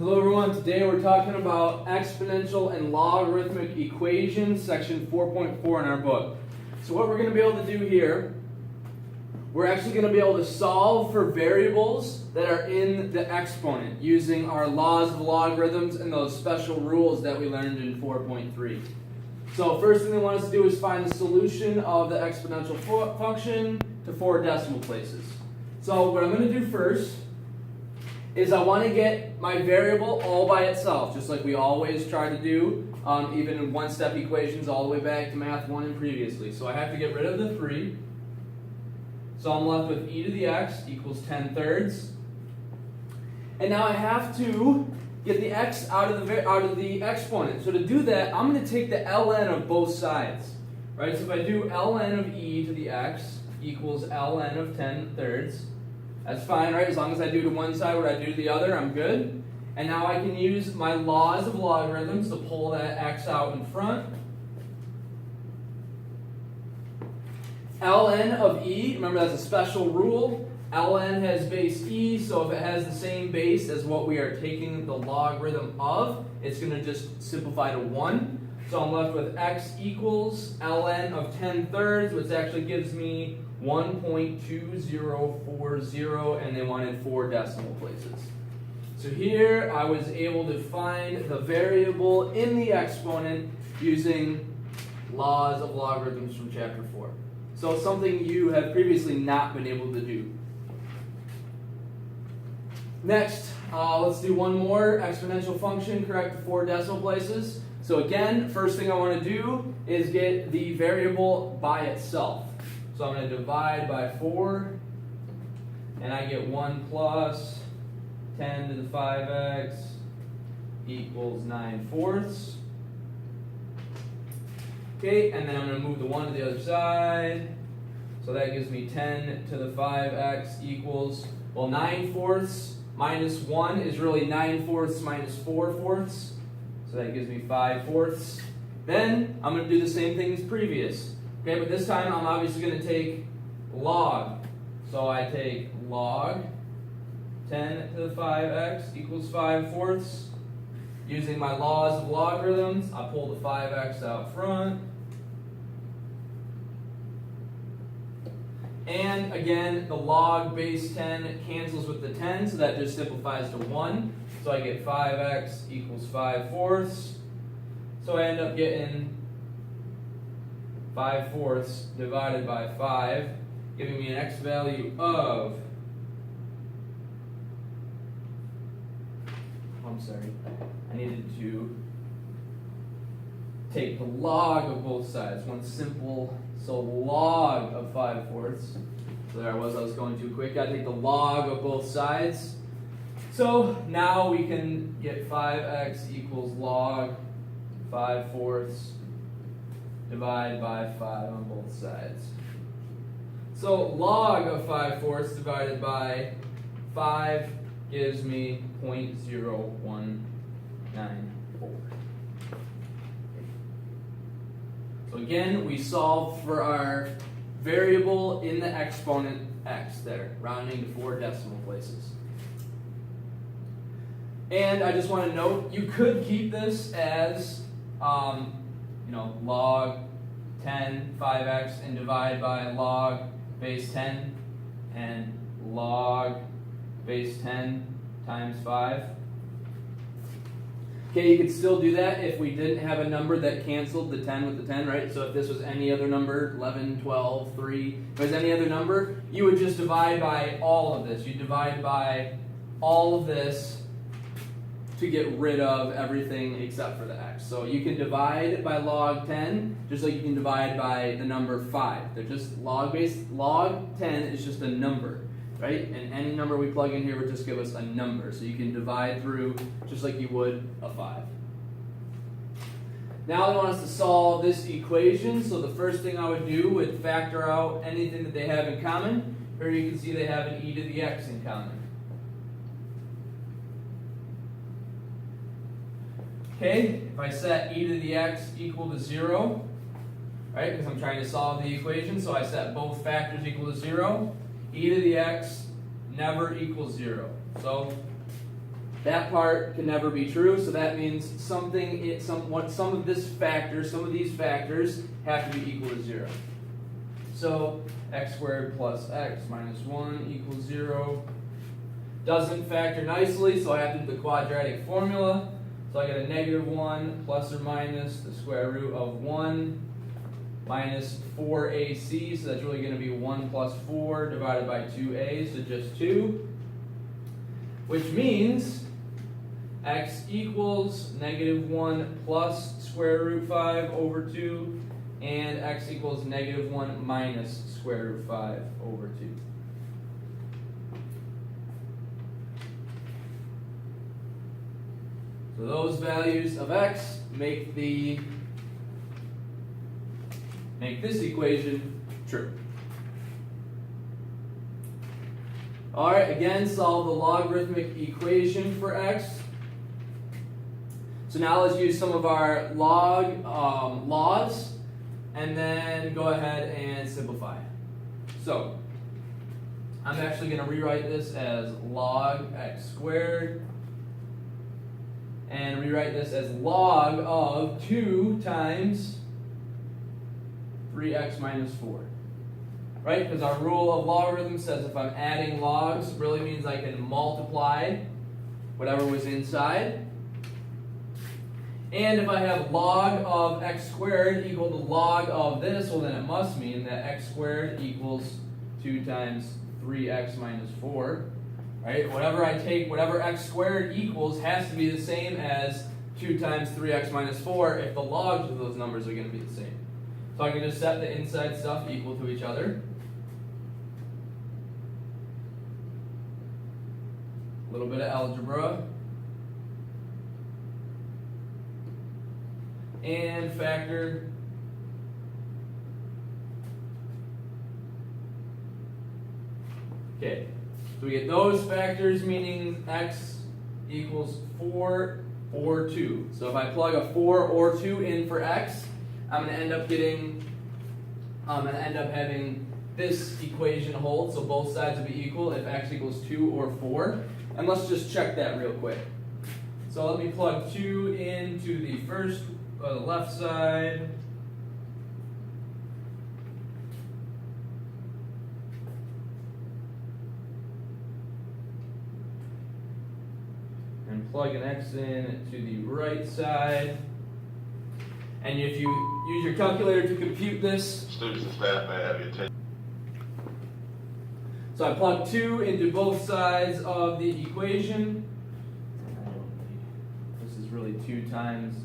Hello everyone, today we're talking about exponential and logarithmic equations, section 4.4 in our book. So what we're going to be able to do here, we're actually going to be able to solve for variables that are in the exponent using our laws of logarithms and those special rules that we learned in 4.3. So first thing they want us to do is find the solution of the exponential function to 4 decimal places. So what I'm going to do first is I want to get my variable all by itself, just like we always try to do, even in one-step equations all the way back to Math 1 and previously. So I have to get rid of the 3. So I'm left with e to the x equals 10/3. And now I have to get the x out of the exponent. So to do that, I'm going to take the ln of both sides. Right? So if I do ln of e to the x equals ln of 10/3, that's fine, right? As long as I do to one side what I do to the other, I'm good. And now I can use my laws of logarithms to pull that x out in front. Ln of e, remember that's a special rule. Ln has base e, so if it has the same base as what we are taking the logarithm of, it's going to just simplify to 1. So I'm left with x equals ln of 10/3, which actually gives me 1.2040, and they wanted 4 decimal places. So here I was able to find the variable in the exponent using laws of logarithms from chapter 4. So something you have previously not been able to do. Next, let's do one more exponential function, correct to 4 decimal places. So again, first thing I want to do is get the variable by itself. So I'm going to divide by 4, and I get 1 plus 10 to the 5x equals 9/4. Okay, and then I'm going to move the 1 to the other side. So that gives me 10 to the 5x equals, well, 9/4 minus 1 is really 9/4 minus 4/4. So that gives me 5/4. Then I'm going to do the same thing as previous. Okay, but this time I'm obviously going to take log. So I take log 10 to the 5x equals 5/4. Using my laws of logarithms, I pull the 5x out front. And again, the log base 10 cancels with the 10, so that just simplifies to 1. So I get 5x equals 5/4. So I end up getting 5/4 divided by 5, giving me an x value of, I needed to take the log of both sides, one simple, so log of 5/4. So there I was going too quick. I take the log of both sides. So now we can get 5x equals log 5/4 divided by 5 on both sides. So log of 5/4 divided by 5 gives me 0.0194. So again, we solved for our variable in the exponent x there, rounding to 4 decimal places. And I just want to note, you could keep this as log 10 5x and divide by log base 10 and log base 10 times 5. Okay, you could still do that if we didn't have a number that canceled the 10 with the 10, right? So if this was any other number, 11, 12, 3, if it was any other number, you would just divide by all of this. You divide by all of this to get rid of everything except for the x. So you can divide by log 10, just like you can divide by the number 5. They're just log-based. Log 10 is just a number, right? And any number we plug in here would just give us a number. So you can divide through just like you would a 5. Now they want us to solve this equation. So the first thing I would do would factor out anything that they have in common. Here you can see they have an e to the x in common. Okay, if I set e to the x equal to 0, right, because I'm trying to solve the equation, so I set both factors equal to 0, e to the x never equals 0. So That part can never be true, so that means some of these factors have to be equal to 0. So x squared plus x minus 1 equals 0. Doesn't factor nicely, so I have to do the quadratic formula. So I get a negative 1 plus or minus the square root of 1 minus 4ac, so that's really going to be 1 plus 4 divided by 2a, so just 2. Which means x equals negative 1 plus square root 5 over 2, and x equals negative 1 minus square root 5 over 2. So those values of x make this equation true. Alright, again, solve the logarithmic equation for x. So now let's use some of our laws, and then go ahead and simplify. So, I'm actually going to rewrite this as log x squared, and rewrite this as log of 2 times 3x minus 4. Right? Because our rule of logarithms says if I'm adding logs, it really means I can multiply whatever was inside. And if I have log of x squared equal to log of this, well then it must mean that x squared equals 2 times 3x minus 4. Right? Whatever I take, whatever x squared equals has to be the same as 2 times 3x minus 4 if the logs of those numbers are going to be the same. So I can just set the inside stuff equal to each other. A little bit of algebra. And factor. Okay, so we get those factors, meaning x equals 4 or 2. So if I plug a 4 or 2 in for x, I'm going to end up having this equation hold, so both sides will be equal if x equals 2 or 4. And let's just check that real quick. So let me plug 2 into the left side. And plug an x in to the right side. And if you use your calculator to compute this, students and staff may have your attention. So I plug 2 into both sides of the equation. This is really 2 times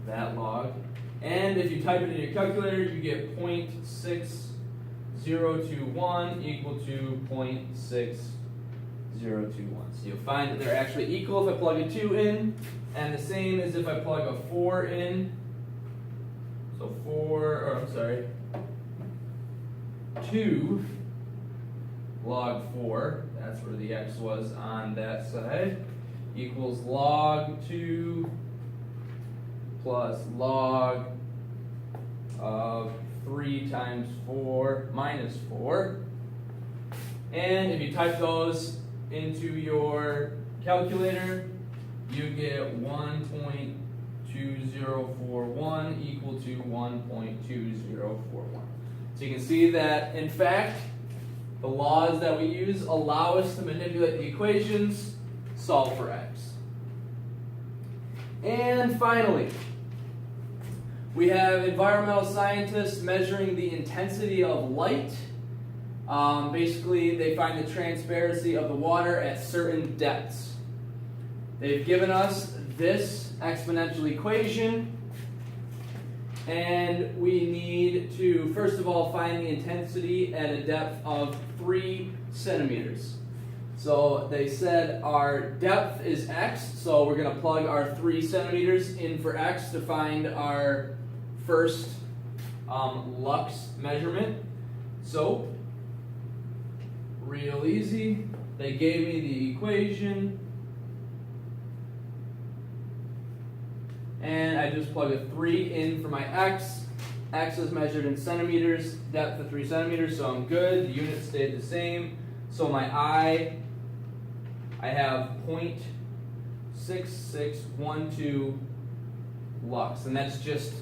that log. And if you type it in your calculator, you get 0.6021 equal to 0.6021. So you'll find that they're actually equal if I plug a 2 in, and the same as if I plug a 4 in. So 2 log 4, that's where the x was on that side, equals log 2 plus log of 3 times 4 minus 4. And if you type those into your calculator, you get 1.2041 equal to 1.2041. So you can see that, in fact, the laws that we use allow us to manipulate the equations, solve for x. And finally, we have environmental scientists measuring the intensity of light. Basically, they find the transparency of the water at certain depths. They've given us this exponential equation, and we need to, first of all, find the intensity at a depth of 3 centimeters. So they said our depth is x, so we're going to plug our 3 centimeters in for x to find our first lux measurement. So, real easy. They gave me the equation, and I just plug a 3 in for my x. X is measured in centimeters, depth of 3 centimeters, so I'm good. The units stayed the same. So my I have 0.6612 lux, and that's just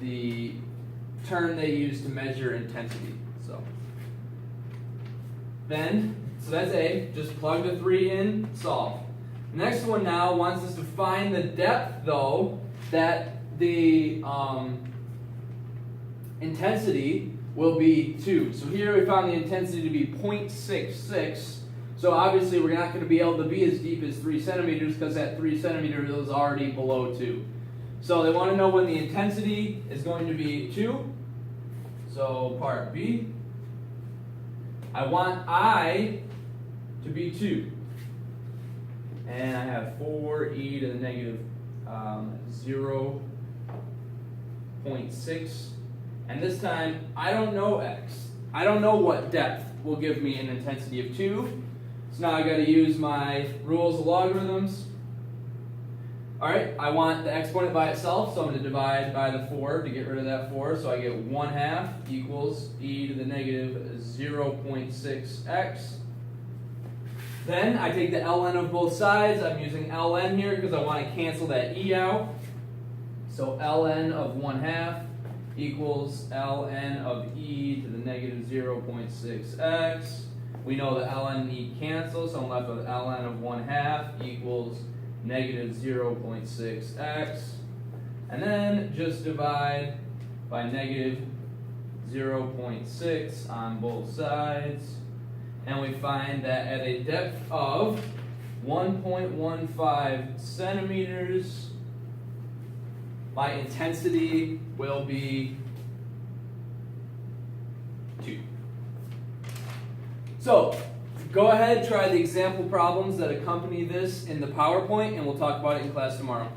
the term they use to measure intensity. So that's A. Just plug the 3 in, solve. Next one now wants us to find the depth, though, that the intensity will be 2. So here we found the intensity to be 0.66. So obviously we're not going to be able to be as deep as 3 centimeters because that 3 centimeters is already below 2. So they want to know when the intensity is going to be 2. So part B, I want I to be 2. And I have 4e to the negative 0.6. And this time, I don't know x. I don't know what depth will give me an intensity of 2. So now I got to use my rules of logarithms. Alright, I want the exponent by itself, so I'm going to divide by the 4 to get rid of that 4. So I get 1/2 equals e to the negative 0.6x. Then I take the ln of both sides. I'm using ln here because I want to cancel that e out. So ln of 1/2 equals ln of e to the negative 0.6x. We know that ln and e cancel, so I'm left with ln of 1/2 equals negative 0.6x. And then just divide by negative 0.6 on both sides. And we find that at a depth of 1.15 centimeters, my intensity will be 2. So, go ahead, try the example problems that accompany this in the PowerPoint, and we'll talk about it in class tomorrow.